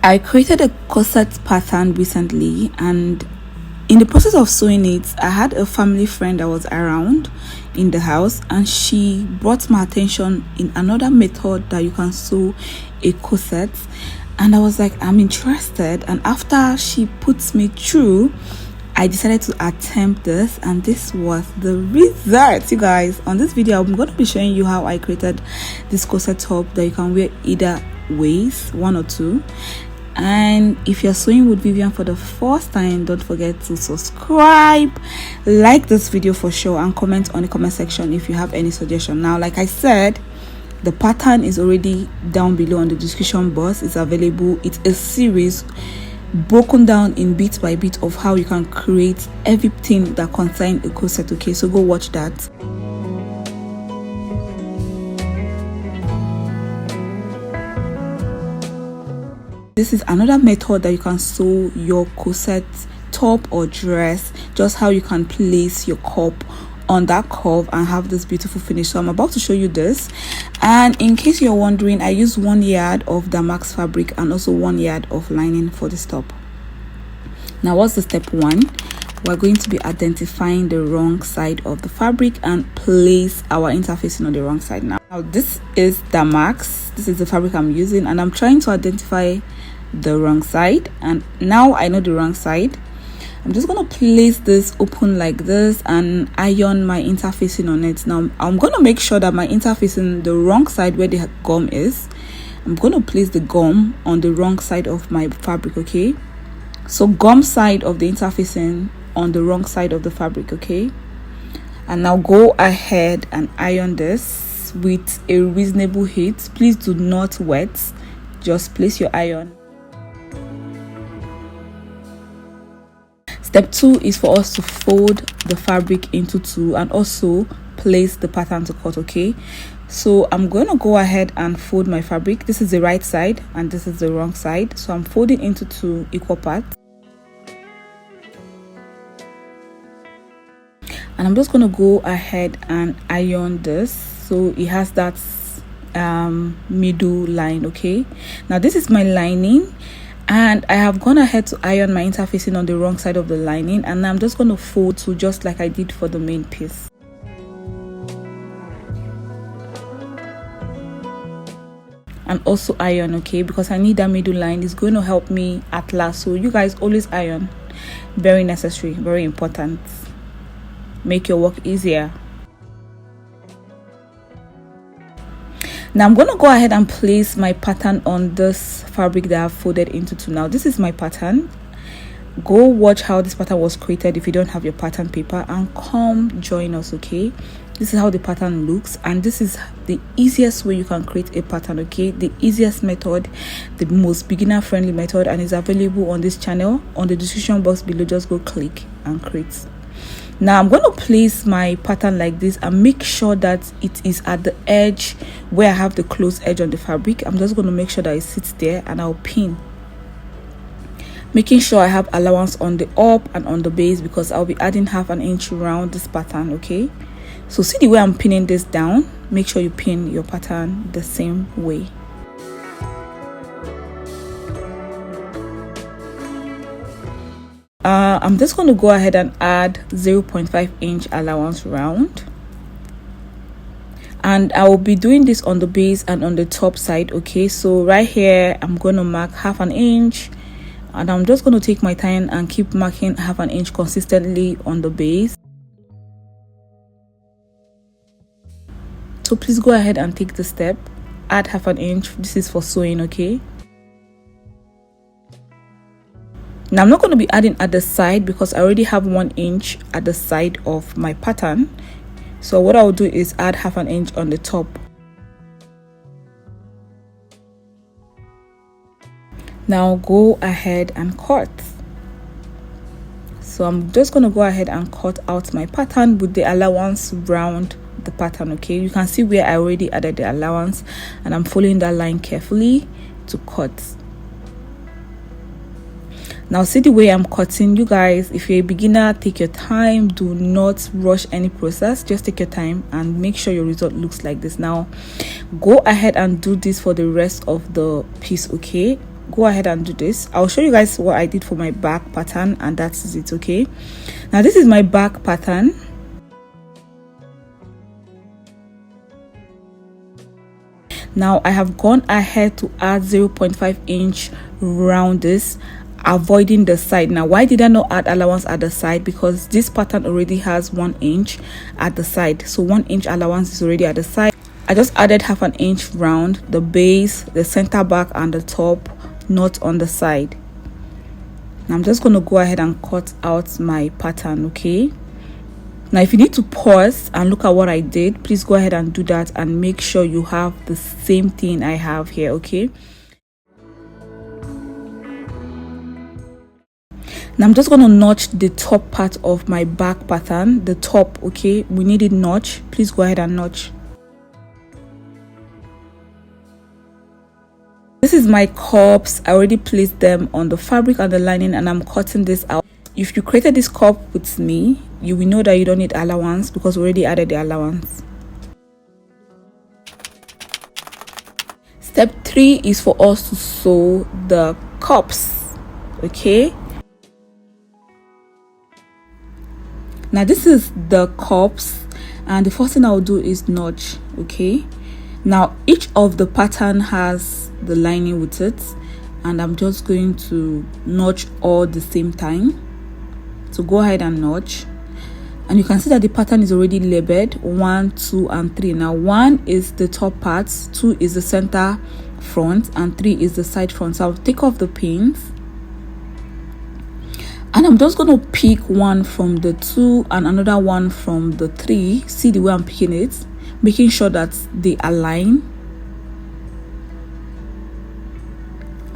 I created a corset pattern recently, and in the process of sewing it, I had a family friend that was around in the house, and she brought my attention in another method that you can sew a corset. And I was like, I'm interested. And after she puts me through, I decided to attempt this, and this was the result. You guys, on this video I'm going to be showing you how I created this corset top that you can wear either ways, one or two. And if you're sewing with Vivian for the first time, don't forget to subscribe, like this video for sure, and comment on the comment section if you have any suggestion. Now, like I said, the pattern is already down below on the description box. It's available. It's a series broken down in bit by bit of how you can create everything that concerns a corset. Okay, so go watch that. This is another method that you can sew your corset top or dress, just how you can place your cup on that curve and have this beautiful finish. So I'm about to show you this, and in case you're wondering, I use 1 yard of damask fabric and also 1 yard of lining for this top. Now, what's the step one? We're going to be identifying the wrong side of the fabric and place our interfacing on the wrong side. Now this is damask. This is the fabric I'm using, and I'm trying to identify the wrong side. And now I know the wrong side. I'm just going to place this open like this and iron my interfacing on it. Now I'm going to make sure that my interfacing the wrong side where the gum is. I'm going to place the gum on the wrong side of my fabric. Okay, so gum side of the interfacing on the wrong side of the fabric. Okay, and now go ahead and iron this with a reasonable heat. Please do not wet, just place your iron. Step 2 is for us to fold the fabric into 2 and also place the pattern to cut. Okay, so I'm going to go ahead and fold my fabric. This is the right side and this is the wrong side, so I'm folding into 2 equal parts. And I'm just going to go ahead and iron this so it has that middle line. Okay, now this is my lining, and I have gone ahead to iron my interfacing on the wrong side of the lining, and I'm just going to fold to just like I did for the main piece. And also iron, okay, because I need that middle line. It's going to help me at last. So you guys always iron, very necessary, very important. Make your work easier. Now I'm going to go ahead and place my pattern on this fabric that I've folded into 2. Now this is my pattern. Go watch how this pattern was created if you don't have your pattern paper, and come join us. Okay, this is how the pattern looks, and this is the easiest way you can create a pattern. Okay, the easiest method, the most beginner friendly method, and is available on this channel. On the description box below, just go click and create. Now I'm going to place my pattern like this and make sure that it is at the edge where I have the closed edge on the fabric. I'm just going to make sure that it sits there, and I'll pin, making sure I have allowance on the up and on the base because I'll be adding 1/2 inch around this pattern. Okay, so see the way I'm pinning this down. Make sure you pin your pattern the same way. I'm just going to go ahead and add 0.5 inch allowance round, and I will be doing this on the base and on the top side. Okay, so right here I'm going to mark 1/2 inch, and I'm just going to take my time and keep marking 1/2 inch consistently on the base. So please go ahead and take the step, add 1/2 inch. This is for sewing. Okay, now I'm not going to be adding at the side because I already have 1 inch at the side of my pattern. So what I'll do is add 1/2 inch on the top. Now go ahead and cut. So I'm just going to go ahead and cut out my pattern with the allowance round the pattern. Okay, you can see where I already added the allowance, and I'm following that line carefully to cut. Now see the way I'm cutting. You guys, if you're a beginner, take your time. Do not rush any process. Just take your time and make sure your result looks like this. Now go ahead and do this for the rest of the piece. Okay, go ahead and do this. I'll show you guys what I did for my back pattern, and that's it. Okay, now this is my back pattern. Now I have gone ahead to add 0.5 inch round this, avoiding the side. Now why did I not add allowance at the side? Because this pattern already has 1 inch at the side, so 1 inch allowance is already at the side. I just added half an inch round the base, the center back, and the top, not on the side. Now I'm just going to go ahead and cut out my pattern. Okay, now if you need to pause and look at what I did, please go ahead and do that, and make sure you have the same thing I have here. Okay, now I'm just going to notch the top part of my back pattern, the top. Okay, we need it notch. Please go ahead and notch. This is my cups. I already placed them on the fabric and the lining, and I'm cutting this out. If you created this cup with me, you will know that you don't need allowance because we already added the allowance. Step 3 is for us to sew the cups. Okay, now this is the cups, and the first thing I'll do is notch. Okay, now each of the pattern has the lining with it, and I'm just going to notch all the same time. So go ahead and notch, and you can see that the pattern is already labeled 1, 2, and 3. Now 1 is the top part, 2 is the center front, and 3 is the side front. So I'll take off the pins, and I'm just going to pick one from the 2 and another one from the 3. See the way I'm picking it, making sure that they align.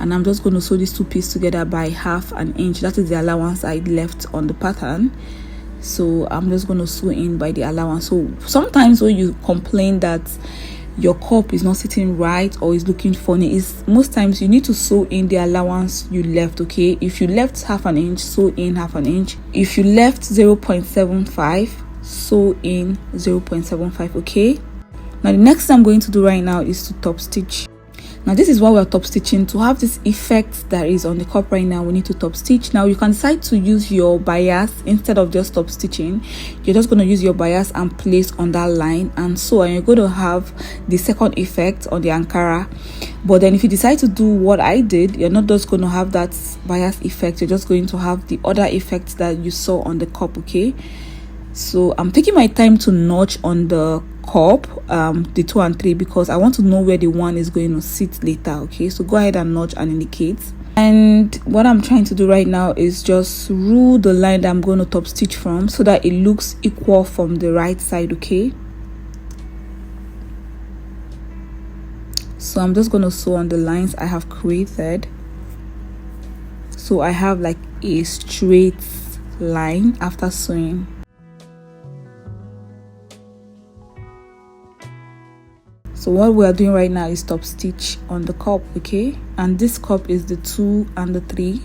And I'm just going to sew these 2 pieces together by half an inch. That is the allowance I left on the pattern, so I'm just going to sew in by the allowance. So sometimes when you complain that your cup is not sitting right or is looking funny, is most times you need to sew in the allowance you left. Okay, if you left half an inch, sew in half an inch. If you left 0.75, sew in 0.75. okay, now the next thing I'm going to do right now is to top stitch. Now this is what we're top stitching. To have this effect that is on the cup right now, we need to top stitch. Now you can decide to use your bias instead of just top stitching. You're just going to use your bias and place on that line, and so you're going to have the second effect on the Ankara. But then if you decide to do what I did, you're not just going to have that bias effect, you're just going to have the other effects that you saw on the cup. Okay, so I'm taking my time to notch on the cup, the 2 and 3, because I want to know where the 1 is going to sit later. Okay, so go ahead and notch and indicate. And what I'm trying to do right now is just rule the line that I'm going to top stitch from, so that it looks equal from the right side. Okay, so I'm just going to sew on the lines I have created, so I have like a straight line after sewing. So what we are doing right now is top stitch on the cup. Okay, and this cup is the 2 and the 3,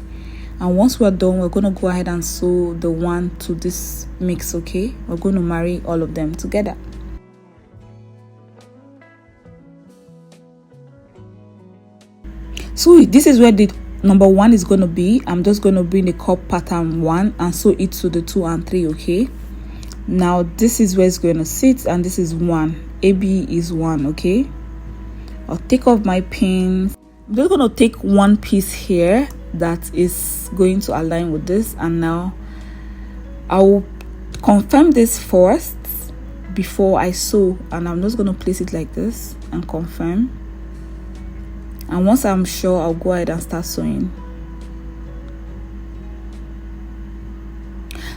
and once we're done, we're going to go ahead and sew the 1 to this mix. Okay, we're going to marry all of them together. So this is where the number 1 is going to be. I'm just going to bring the cup pattern 1 and sew it to the 2 and 3. Okay, now this is where it's going to sit, and this is 1. AB is 1. Okay, I'll take off my pins. I'm just going to take one piece here that is going to align with this, and now I'll confirm this first before I sew, and I'm just going to place it like this and confirm, and once I'm sure, I'll go ahead and start sewing.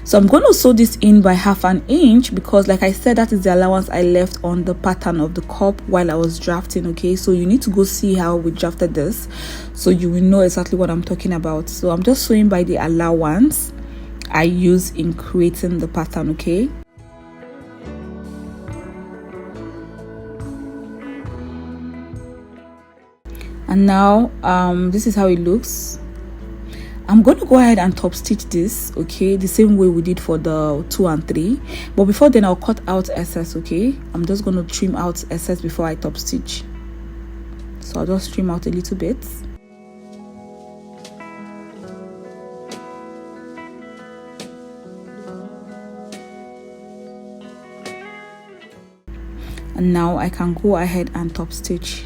So I'm going to sew this in by half an inch, because like I said, that is the allowance I left on the pattern of the cup while I was drafting. Okay, so you need to go see how we drafted this, so you will know exactly what I'm talking about. So I'm just sewing by the allowance I use in creating the pattern. Okay, and now this is how it looks. I'm going to go ahead and top stitch this, okay, the same way we did for the 2 and 3, but before then I'll cut out excess. Okay, I'm just going to trim out excess before I top stitch, so I'll just trim out a little bit. and now I can go ahead and top stitch.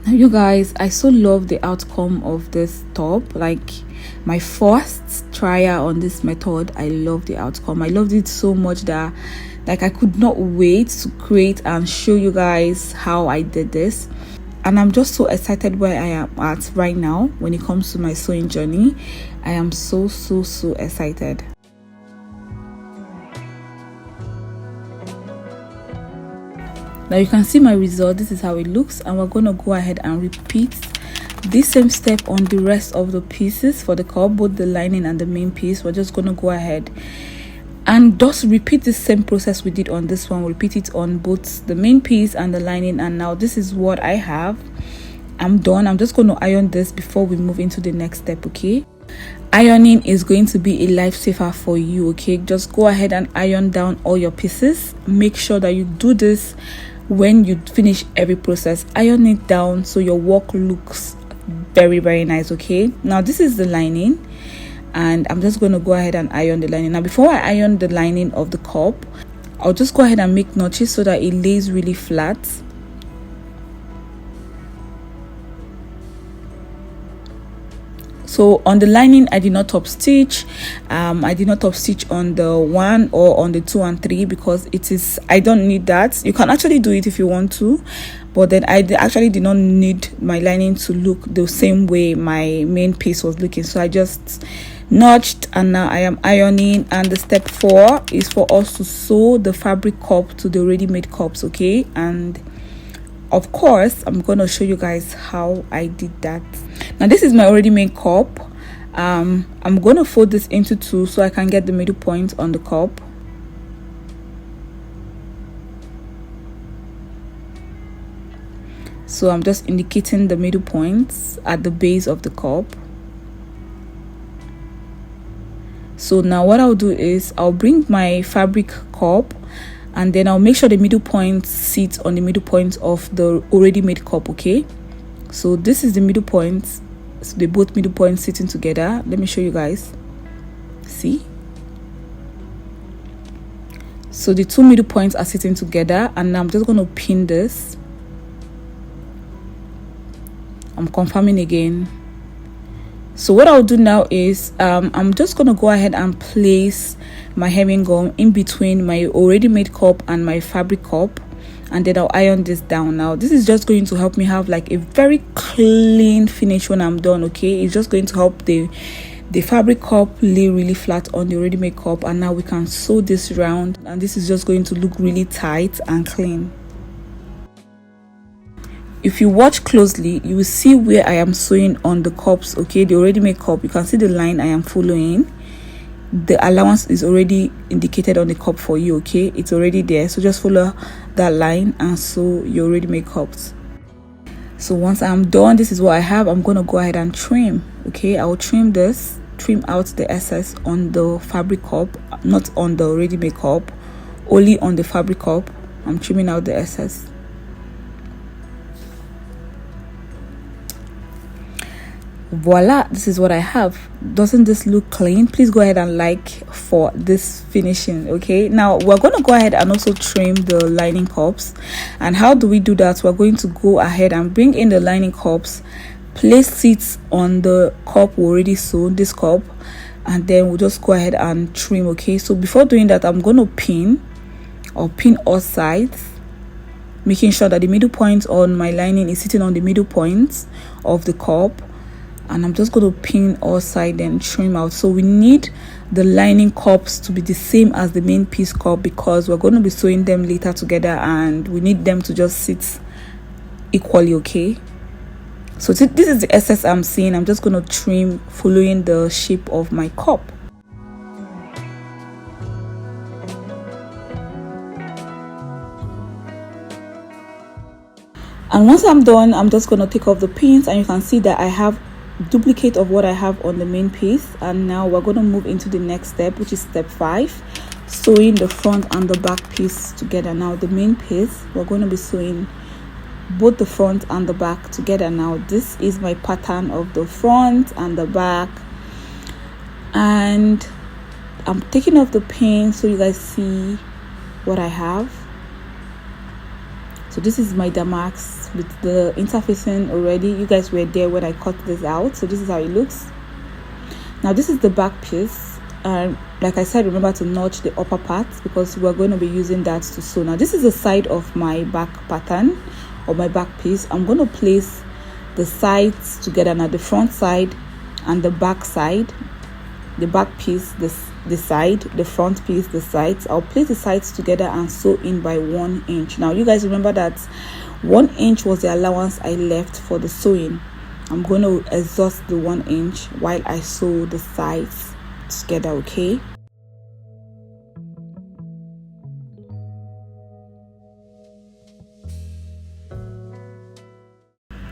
Now you guys, I so love the outcome of this top. Like my first trial on this method, I love the outcome. I loved it so much that like I could not wait to create and show you guys how I did this. And I'm just so excited where I am at right now when it comes to my sewing journey. I am so excited. Now you can see my result. This is how it looks, and we're going to go ahead and repeat this same step on the rest of the pieces for the cup, both the lining and the main piece. We're just going to go ahead and just repeat the same process we did on this one. We'll repeat it on both the main piece and the lining. And now this is what I have. I'm done. I'm just going to iron this before we move into the next step, okay? Ironing is going to be a lifesaver for you, okay? Just go ahead and iron down all your pieces. Make sure that you do this when you finish every process. Iron it down so your work looks very nice, okay? Now this is the lining, and I'm just going to go ahead and iron the lining. Now before I iron the lining of the cup, I'll just go ahead and make notches so that it lays really flat. So on the lining, I did not top stitch. I did not top stitch on the 1 or on the 2 and 3 because I don't need that. You can actually do it if you want to, but then I actually did not need my lining to look the same way my main piece was looking. So I just notched, and now I am ironing. And the step 4 is for us to sew the fabric cup to the ready-made cups, okay? And of course, I'm going to show you guys how I did that. Now this is my already made cup. I'm going to fold this into 2 so I can get the middle point on the cup. So I'm just indicating the middle points at the base of the cup. So now what I'll do is I'll bring my fabric cup, and then I'll make sure the middle point sits on the middle point of the already made cup, okay? So this is the middle point. So they both middle points sitting together. Let me show you guys. See? So the 2 middle points are sitting together, and now I'm just going to pin this. I'm confirming again. So what I'll do now is I'm just going to go ahead and place my hemming gum in between my already made cup and my fabric cup, and then I'll iron this down. Now this is just going to help me have like a very clean finish when I'm done, okay? It's just going to help the fabric cup lay really flat on the already made cup, and now we can sew this round, and this is just going to look really tight and clean. If you watch closely, you will see where I am sewing on the cups, okay? The already made cup, you can see the line I am following. The allowance is already indicated on the cup for you, okay? It's already there, so just follow that line and sew your already made cups. So once I'm done, this is what I have. I'm going to go ahead and trim, okay? I will trim out the excess on the fabric cup, not on the already made cup, only on the fabric cup. I'm trimming out the excess. Voila, this is what I have. Doesn't this look clean? Please go ahead and like for this finishing, okay? Now we're going to go ahead and also trim the lining cups. And how do we do that? We're going to go ahead and bring in the lining cups, place it on the cup we already sewn, this cup, and then we'll just go ahead and trim, okay? So before doing that, I'm going to pin all sides, making sure that the middle point on my lining is sitting on the middle point of the cup. And I'm just going to pin all sides and trim out. So we need the lining cups to be the same as the main piece cup because we're going to be sewing them later together, and we need them to just sit equally, okay? So this is the excess I'm seeing. I'm just going to trim following the shape of my cup. And once I'm done, I'm just going to take off the pins, and you can see that I have duplicate of what I have on the main piece. And now we're going to move into the next step, which is step 5, sewing the front and the back piece together. Now the main piece, we're going to be sewing both the front and the back together. Now this is my pattern of the front and the back, and I'm taking off the pin so you guys see what I have. So this is my damask with the interfacing already. You guys were there when I cut this out. So this is how it looks. Now this is the back piece, and like I said, remember to notch the upper part because we're going to be using that to sew. Now this is the side of my back pattern or my back piece. I'm going to place the sides together. Now the front side and the back side, the back piece the side, the front piece the sides. I'll place the sides together and sew in by 1 inch. Now you guys remember that 1 inch was the allowance I left for the sewing. I'm going to exhaust the 1 inch while I sew the sides together, okay?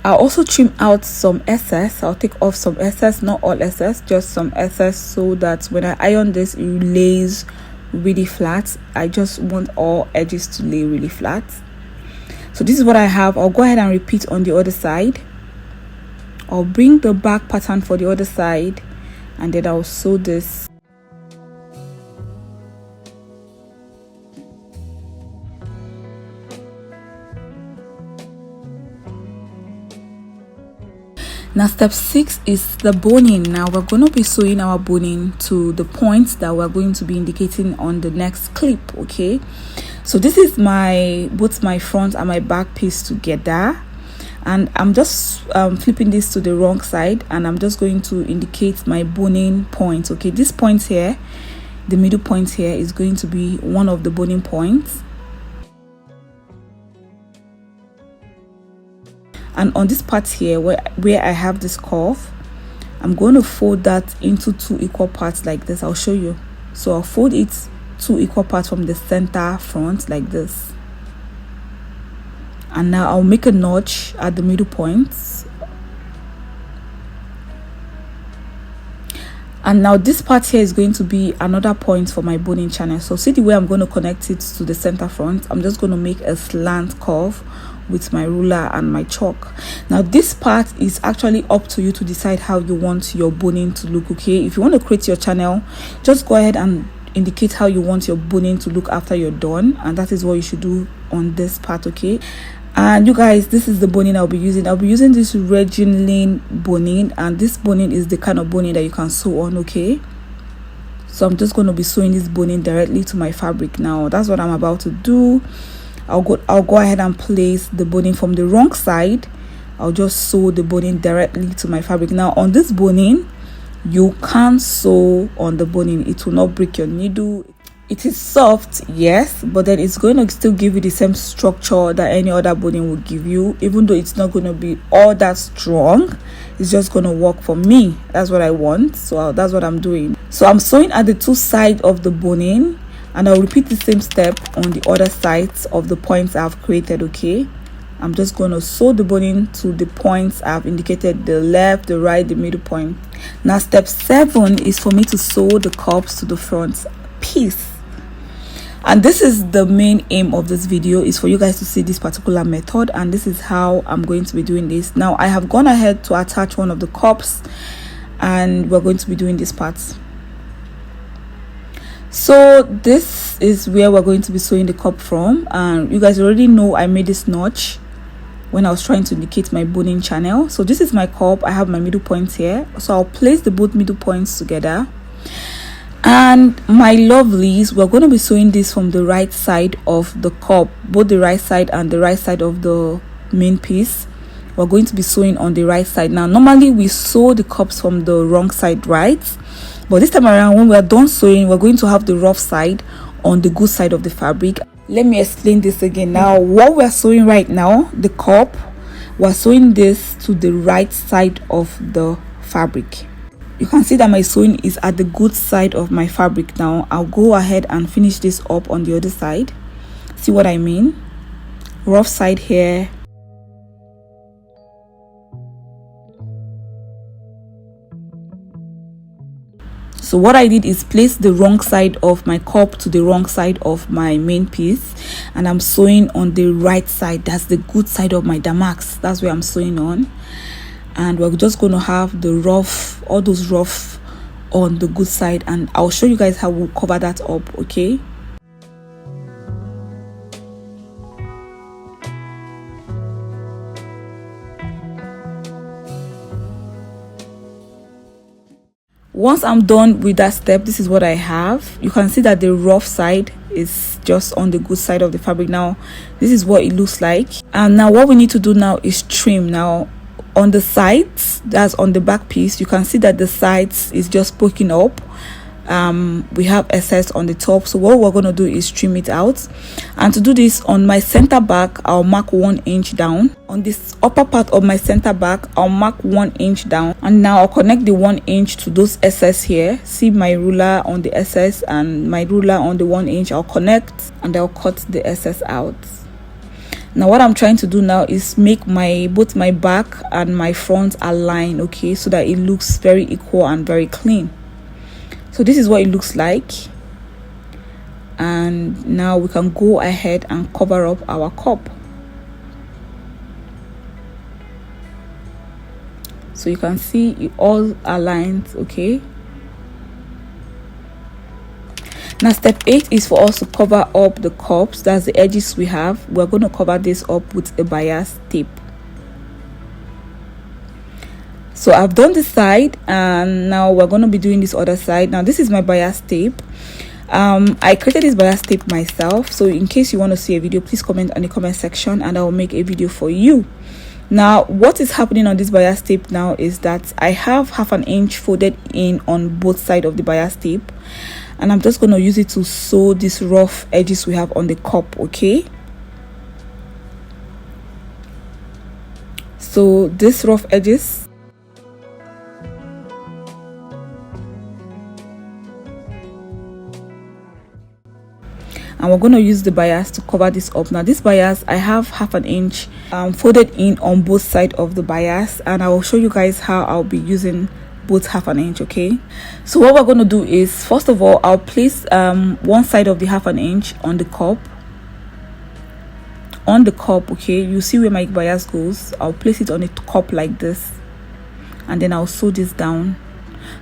I'll also trim out some excess. I'll take off some excess, not all excess, just some excess, so that when I iron this, it lays really flat. I just want all edges to lay really flat. So this is what I have. I'll go ahead and repeat on the other side. I'll bring the back pattern for the other side, and then I'll sew this. Now step 6 is the boning. Now we're going to be sewing our boning to the points that we're going to be indicating on the next clip, okay? So this is both my front and my back piece together, and I'm just flipping this to the wrong side, and I'm just going to indicate my boning point, okay? This point here, the middle point here, is going to be one of the boning points. And on this part here where I have this curve, I'm going to fold that into 2 equal parts like this. I'll show you. So I'll fold it 2 equal parts from the center front like this, and now I'll make a notch at the middle points. And now this part here is going to be another point for my boning channel. So see the way I'm going to connect it to the center front. I'm just going to make a slant curve with my ruler and my chalk. Now this part is actually up to you to decide how you want your boning to look, okay? If you want to create your channel, just go ahead and indicate how you want your boning to look after you're done, and that is what you should do on this part, okay? And you guys, this is the boning I'll be using. I'll be using this readymade boning, and this boning is the kind of boning that you can sew on, okay? So I'm just going to be sewing this boning directly to my fabric. Now that's what I'm about to do. I'll go ahead and place the boning from the wrong side. I'll just sew the boning directly to my fabric. Now on this boning, you can't sew on the boning, it will not break your needle. It is soft, yes, but then it's going to still give you the same structure that any other boning will give you, even though it's not going to be all that strong. It's just going to work for me. That's what I want, so that's what I'm doing. So I'm sewing at the 2 sides of the boning, and I'll repeat the same step on the other sides of the points I've created, okay? I'm just going to sew the boning to the points I've indicated, the left, the right, the middle point. Now step 7 is for me to sew the cups to the front piece. And this is the main aim of this video, is for you guys to see this particular method, and this is how I'm going to be doing this. Now I have gone ahead to attach one of the cups, and we're going to be doing this part. So this is where we're going to be sewing the cup from, and you guys already know I made this notch when I was trying to indicate my boning channel. So this is my cup. I have my middle points here, so I'll place the both middle points together. And my lovelies, we're going to be sewing this from the right side of the cup, both the right side and the right side of the main piece. We're going to be sewing on the right side. Now normally we sew the cups from the wrong side, right? But this time around, when we're done sewing, we're going to have the rough side on the good side of the fabric. Let me explain this again. Now what we're sewing right now, the cup, we're sewing this to the right side of the fabric. You can see that my sewing is at the good side of my fabric. Now I'll go ahead and finish this up on the other side. See what I mean? Rough side here. So what I did is place the wrong side of my cup to the wrong side of my main piece, and I'm sewing on the right side. That's the good side of my damask. That's where I'm sewing on. And we're just going to have the rough, all those rough on the good side, and I'll show you guys how we'll cover that up. Okay, once I'm done with that step, this is what I have. You can see that the rough side is just on the good side of the fabric. Now this is what it looks like, and now what we need to do now is trim. Now on the sides, that's on the back piece, you can see that the sides is just poking up. We have excess on the top, so what we're going to do is trim it out. And to do this, on my center back, I'll mark 1 inch down. On this upper part of my center back, I'll mark 1 inch down, and now I'll connect the 1 inch to those excess here. See my ruler on the excess and my ruler on the 1 inch. I'll connect and I'll cut the excess out. Now what I'm trying to do now is make both my back and my front align, okay, so that it looks very equal and very clean. So this is what it looks like, and now we can go ahead and cover up our cup. So you can see it all aligns, okay. Now step 8 is for us to cover up the cups. That's the edges we have. We're going to cover this up with a bias tape. So I've done this side, and now we're going to be doing this other side. Now this is my bias tape. I created this bias tape myself, so in case you want to see a video, please comment on the comment section and I will make a video for you. Now what is happening on this bias tape now is that I have 1/2 inch folded in on both sides of the bias tape, and I'm just going to use it to sew these rough edges we have on the cup, okay. So these rough edges, and we're going to use the bias to cover this up. Now this bias, I have 1/2 inch folded in on both sides of the bias, and I will show you guys how I'll be using both 1/2 inch, okay. So what we're going to do is, first of all, I'll place one side of the 1/2 inch on the cup, okay. You see where my bias goes. I'll place it on a cup like this, and then I'll sew this down.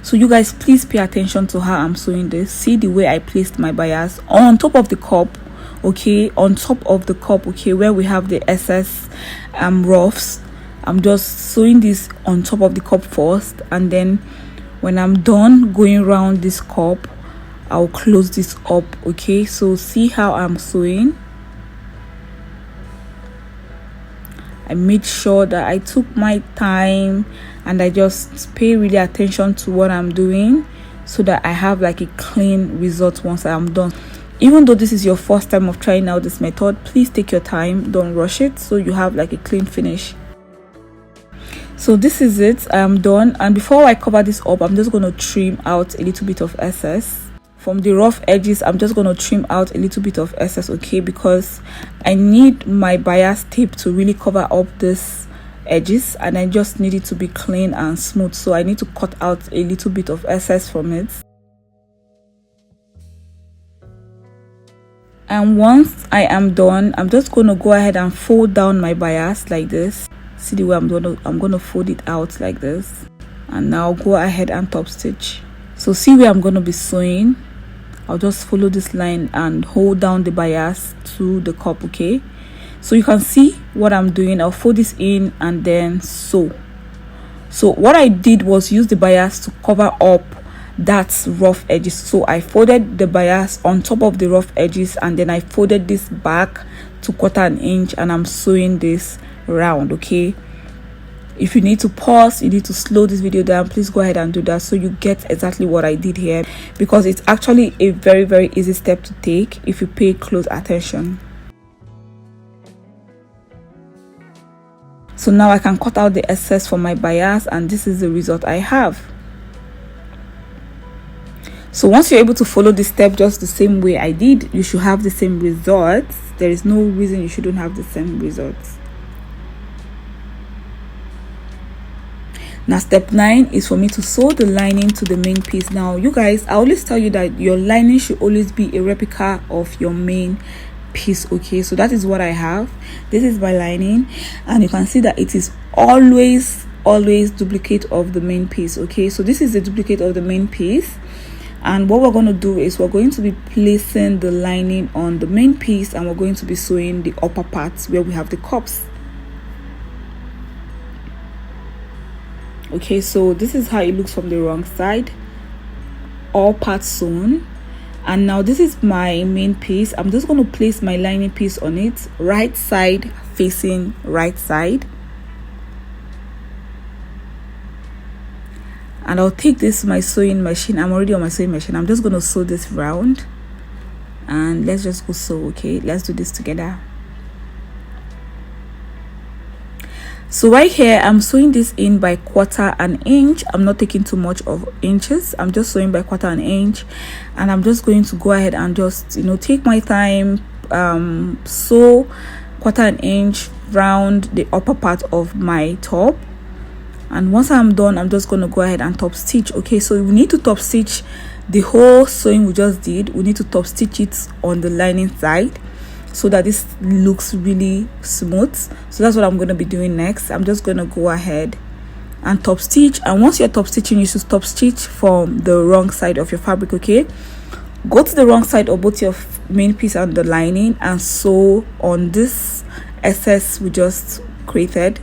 So you guys, please pay attention to how I'm sewing this. See the way I placed my bias on top of the cup, okay, on top of the cup, okay, where we have the excess roughs. I'm just sewing this on top of the cup first, and then when I'm done going around this cup, I'll close this up, okay. So see how I'm sewing. I made sure that I took my time and I just pay really attention to what I'm doing, so that I have like a clean result once I'm done. Even though this is your first time of trying out this method, please take your time, don't rush it, so you have like a clean finish. So this is it, I'm done. And before I cover this up, I'm just going to trim out a little bit of excess from the rough edges. I'm just going to trim out a little bit of excess, okay, because I need my bias tape to really cover up this edges, and I just need it to be clean and smooth, so I need to cut out a little bit of excess from it. And once I am done, I'm just going to go ahead and fold down my bias like this. See the way I'm going to fold it out like this, and now go ahead and top stitch. So see where I'm going to be sewing. I'll just follow this line and hold down the bias to the cup, okay. So you can see what I'm doing. I'll fold this in and then sew. So what I did was use the bias to cover up that rough edges. So I folded the bias on top of the rough edges, and then I folded this back to 1/4 inch, and I'm sewing this round, okay. If you need to pause, you need to slow this video down, please go ahead and do that, so you get exactly what I did here, because it's actually a very easy step to take if you pay close attention. So now I can cut out the excess from my bias, and this is the result I have. So once you're able to follow this step just the same way I did, you should have the same results. There is no reason you shouldn't have the same results. Now step 9 is for me to sew the lining to the main piece. Now you guys, I always tell you that your lining should always be a replica of your main piece, okay. So that is what I have. This is my lining, and you can see that it is always always duplicate of the main piece. Okay, so this is the duplicate of the main piece, and what we're going to do is we're going to be placing the lining on the main piece, and we're going to be sewing the upper parts where we have the cups. Okay, so this is how it looks from the wrong side, all parts sewn. And now this is my main piece. I'm just going to place my lining piece on it, right side facing right side, and I'll take this my sewing machine. I'm already on my sewing machine. I'm just going to sew this round, and let's just go sew. Okay, let's do this together. So right here I'm sewing this in by 1/4 inch. I'm not taking too much of inches. I'm just sewing by 1/4 inch, and I'm just going to go ahead and just, you know, take my time, sew 1/4 inch round the upper part of my top. And once I'm done, I'm just going to go ahead and top stitch. Okay, so we need to top stitch the whole sewing we just did. We need to top stitch it on the lining side so that this looks really smooth. So that's what I'm going to be doing next. I'm just going to go ahead and top stitch, and once you're top stitching, you should top stitch from the wrong side of your fabric. Okay, go to the wrong side of both your main piece and the lining and sew on this excess we just created,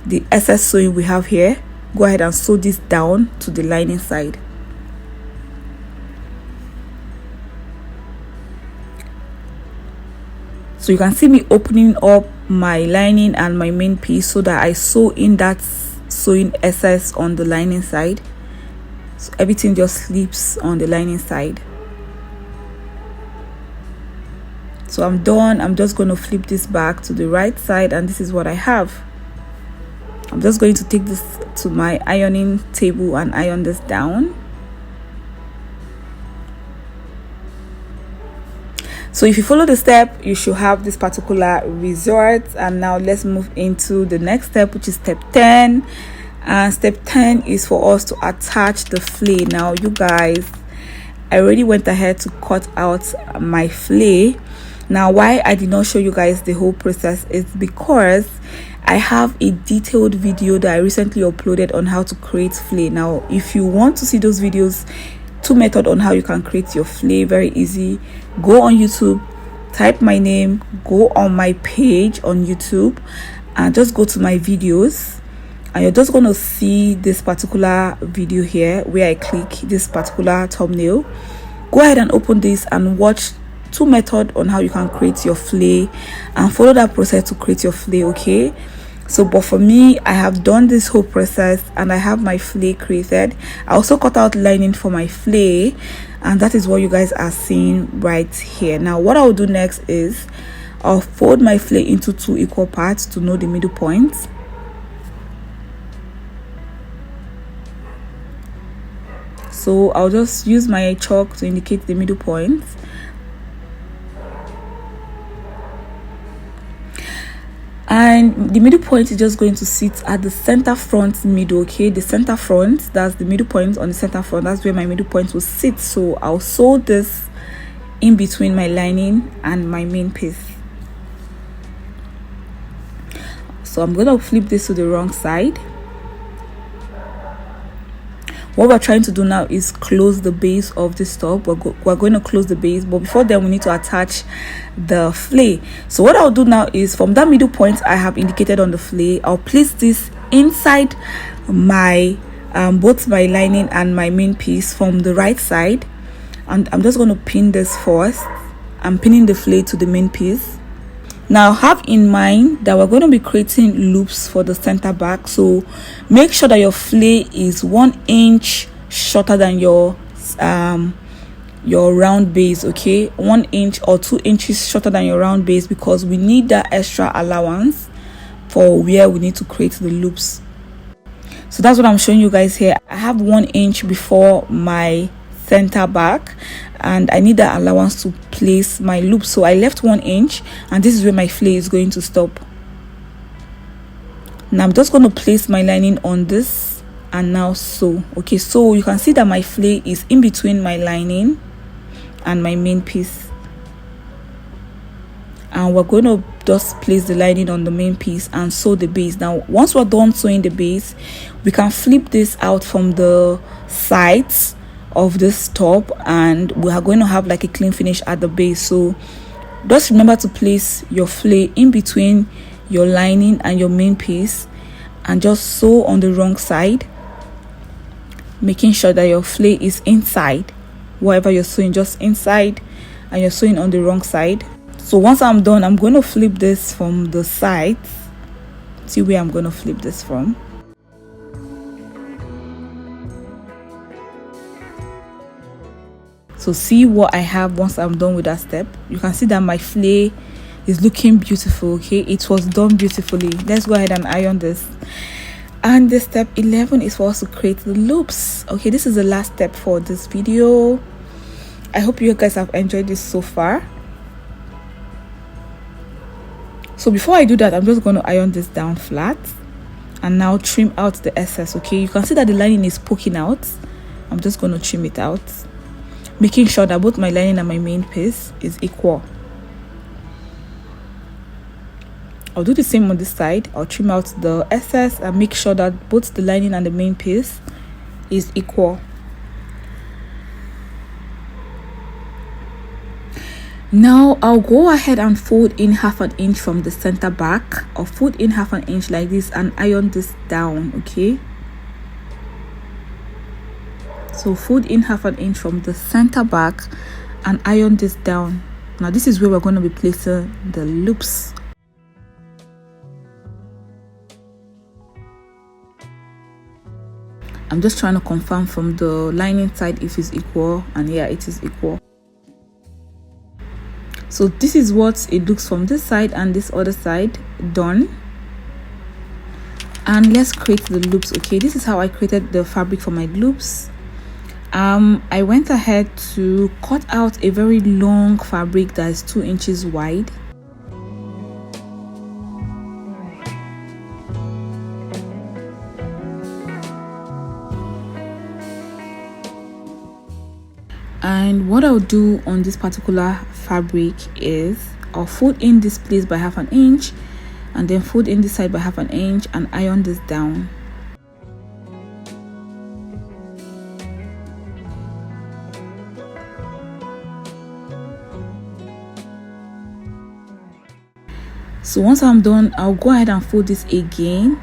the excess sewing we have here. Go ahead and sew this down to the lining side. So you can see me opening up my lining and my main piece so that I sew in that sewing excess on the lining side, so everything just slips on the lining side. So I'm done. I'm just going to flip this back to the right side, and this is what I have. I'm just going to take this to my ironing table and iron this down. So if you follow the step, you should have this particular result. And now let's move into the next step, which is step 10. And step 10 is for us to attach the flay. Now you guys, I already went ahead to cut out my flay. Now why I did not show you guys the whole process is because I have a detailed video that I recently uploaded on how to create flay. Now if you want to see those videos, 2 methods on how you can create your flay, very easy. Go on YouTube, type my name, go on my page on YouTube, and just go to my videos, and you're just going to see this particular video here where I click this particular thumbnail. Go ahead and open this and watch 2 methods on how you can create your flay, and follow that process to create your flay. Okay, so but for me, I have done this whole process and I have my flay created. I also cut out lining for my flay, and that is what you guys are seeing right here. Now what I'll do next is I'll fold my flay into 2 equal parts to know the middle points. So I'll just use my chalk to indicate the middle points. And the middle point is just going to sit at the center front middle. Okay, the center front, that's the middle point on the center front, that's where my middle point will sit. So I'll sew this in between my lining and my main piece. So I'm going to flip this to the wrong side. What we're trying to do now is close the base of this top. We're going to close the base, but before then we need to attach the flay. So what I'll do now is from that middle point I have indicated on the flay, I'll place this inside my both my lining and my main piece from the right side, and I'm just going to pin this first. I'm pinning the flay to the main piece. Now have in mind that we're going to be creating loops for the center back, so make sure that your flay is 1 inch shorter than your round base. Okay, 1 inch or 2 inches shorter than your round base, because we need that extra allowance for where we need to create the loops. So that's what I'm showing you guys here. I have 1 inch before my center back, and I need that allowance to place my loop. So I left 1 inch, and this is where my flay is going to stop. Now I'm just going to place my lining on this and now sew. Okay, so you can see that my flay is in between my lining and my main piece, and we're going to just place the lining on the main piece and sew the base. Now once we're done sewing the base, we can flip this out from the sides of this top, and we are going to have like a clean finish at the base. So just remember to place your flay in between your lining and your main piece, and just sew on the wrong side, making sure that your flay is inside wherever you're sewing, just inside, and you're sewing on the wrong side. So once I'm done, I'm going to flip this from the sides. See where I'm going to flip this from. So see what I have once I'm done with that step. You can see that my flay is looking beautiful. Okay, it was done beautifully. Let's go ahead and iron this. And the step 11 is for us to create the loops. Okay, this is the last step for this video. I hope you guys have enjoyed this so far. So before I do that, I'm just going to iron this down flat and now trim out the excess. Okay, you can see that the lining is poking out. I'm just going to trim it out, making sure that both my lining and my main piece is equal. I'll do the same on this side. I'll trim out the excess and make sure that both the lining and the main piece is equal. Now I'll go ahead and fold in 1/2 inch from the center back, or fold in 1/2 inch like this and iron this down. Okay, so fold in 1/2 inch from the center back and iron this down. Now this is where we're going to be placing the loops. I'm just trying to confirm from the lining side if it's equal, and yeah, it is equal. So this is what it looks from this side and this other side. Done. And let's create the loops. Okay, this is how I created the fabric for my loops. I went ahead to cut out a very long fabric that is 2 inches wide. And what I'll do on this particular fabric is I'll fold in this place by 1/2 inch, and then fold in this side by 1/2 inch and iron this down. So once I'm done, I'll go ahead and fold this again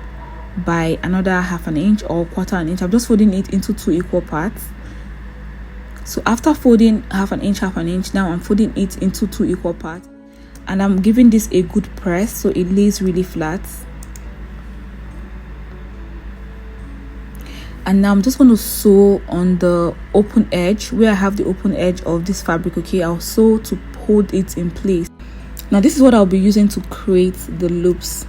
by another 1/2 inch or 1/4 inch. I'm just folding it into 2 equal parts. So after folding 1/2 inch, now I'm folding it into 2 equal parts, and I'm giving this a good press so it lays really flat. And now I'm just going to sew on the open edge where I have the open edge of this fabric. Okay, I'll sew to hold it in place. Now this is what I'll be using to create the loops.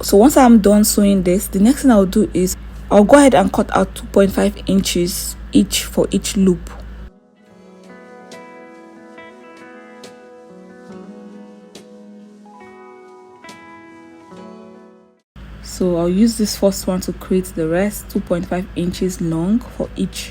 So once I'm done sewing this, the next thing I'll do is I'll go ahead and cut out 2.5 inches each for each loop. So I'll use this first one to create the rest, 2.5 inches long for each.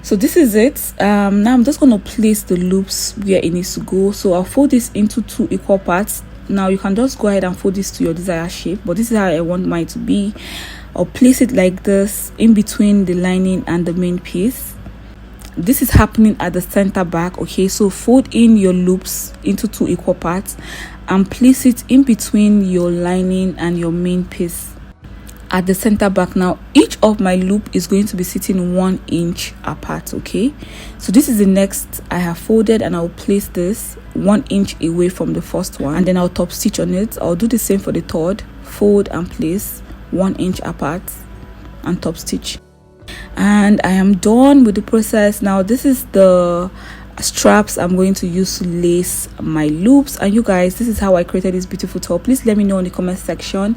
So this is it. Now I'm just going to place the loops where it needs to go. So I'll fold this into 2 equal parts. Now you can just go ahead and fold this to your desired shape, but this is how I want mine to be. I'll place it like this in between the lining and the main piece. This is happening at the center back. Okay, so fold in your loops into 2 equal parts and place it in between your lining and your main piece at the center back. Now each of my loop is going to be sitting 1 inch apart. Okay, so this is the next I have folded, and I'll place this 1 inch away from the first one, and then I'll top stitch on it. I'll do the same for the third. Fold and place 1 inch apart and top stitch, and I am done with the process. Now this is the straps I'm going to use to lace my loops. And you guys, this is how I created this beautiful top. Please let me know in the comment section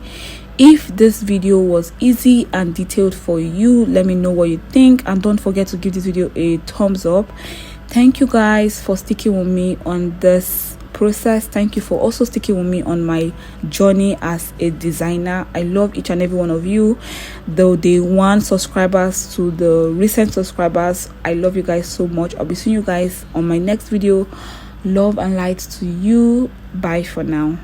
if this video was easy and detailed for you. Let me know what you think, and don't forget to give this video a thumbs up. Thank you guys for sticking with me on this process. Thank you for also sticking with me on my journey as a designer. I love each and every one of you, the day one subscribers to the recent subscribers. I love you guys so much. I'll be seeing you guys on my next video. Love and light to you. Bye for now.